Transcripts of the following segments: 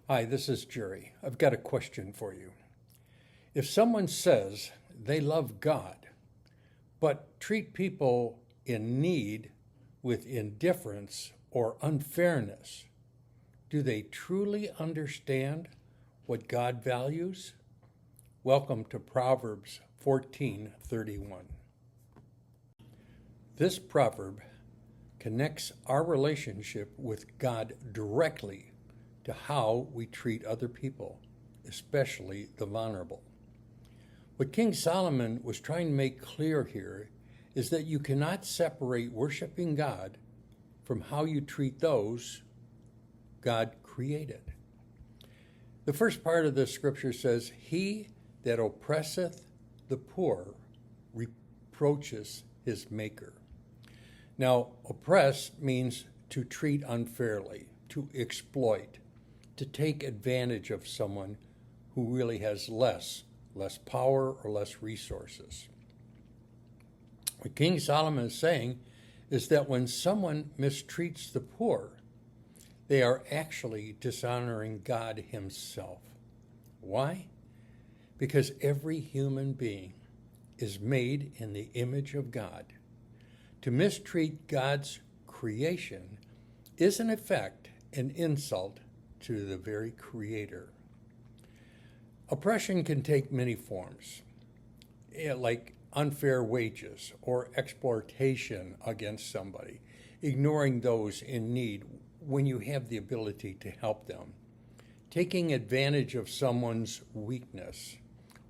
Hi, this is Jerry. I've got a question for you. If someone says they love God, but treat people in need with indifference or unfairness, do they truly understand what God values? Welcome to Proverbs 14:31. This proverb connects our relationship with God directly to how we treat other people, especially the vulnerable. What King Solomon was trying to make clear here is that you cannot separate worshiping God from how you treat those God created. The first part of this scripture says, "He that oppresseth the poor reproaches his maker." Now, oppress means to treat unfairly, to exploit, to take advantage of someone who really has less power or less resources. What King Solomon is saying is that when someone mistreats the poor, they are actually dishonoring God himself. Why? Because every human being is made in the image of God. To mistreat God's creation is in effect an insult to the very Creator. Oppression can take many forms, like unfair wages or exploitation against somebody, ignoring those in need when you have the ability to help them, taking advantage of someone's weakness,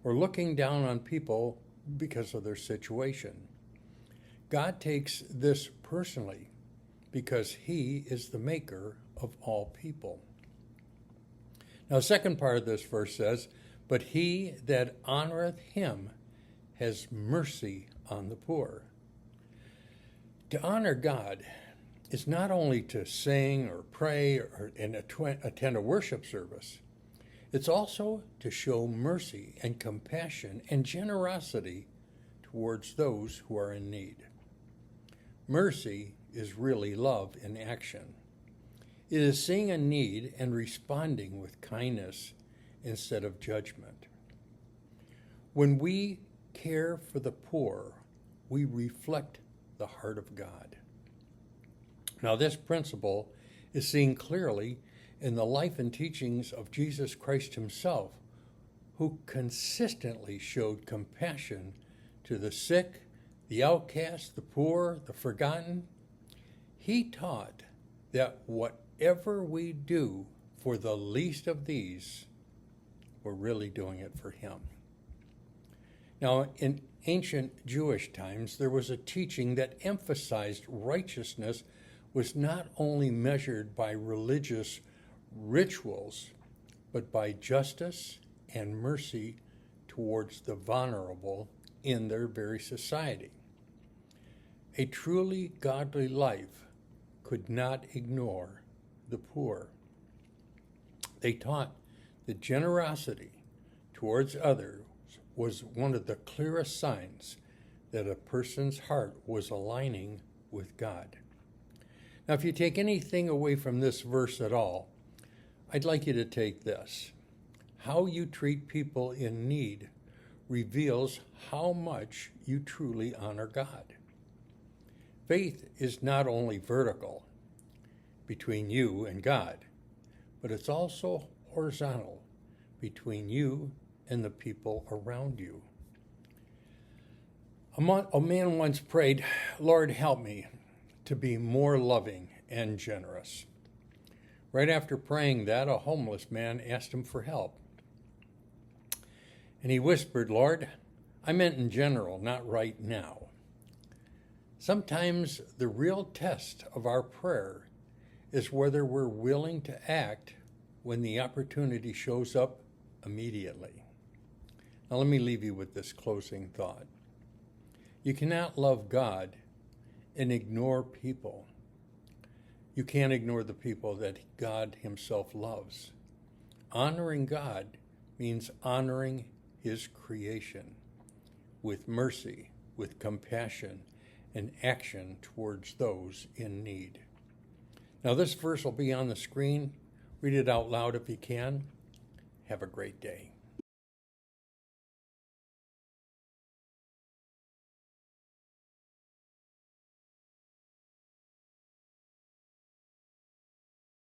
or looking down on people because of their situation. God takes this personally because he is the maker of all people. Now, the second part of this verse says, "But he that honoreth him has mercy on the poor." To honor God is not only to sing or pray and attend a worship service. It's also to show mercy and compassion and generosity towards those who are in need. Mercy is really love in action. It is seeing a need and responding with kindness instead of judgment. When we care for the poor, we reflect the heart of God. Now, this principle is seen clearly in the life and teachings of Jesus Christ himself, who consistently showed compassion to the sick, the outcast, the poor, the forgotten. He taught that whatever we do for the least of these, we're really doing it for him. Now, in ancient Jewish times, there was a teaching that emphasized righteousness was not only measured by religious rituals, but by justice and mercy towards the vulnerable in their very society. A truly godly life could not ignore the poor. They taught that generosity towards others was one of the clearest signs that a person's heart was aligning with God. Now, if you take anything away from this verse at all, I'd like you to take this. How you treat people in need reveals how much you truly honor God. Faith is not only vertical between you and God, but it's also horizontal between you and the people around you. A man once prayed, "Lord, help me to be more loving and generous." Right after praying that, a homeless man asked him for help. And he whispered, "Lord, I meant in general, not right now." Sometimes the real test of our prayer is whether we're willing to act when the opportunity shows up immediately. Now let me leave you with this closing thought. You cannot love God and ignore people. You can't ignore the people that God himself loves. Honoring God means honoring his creation with mercy, with compassion, and action towards those in need. Now, this verse will be on the screen. Read it out loud if you can. Have a great day.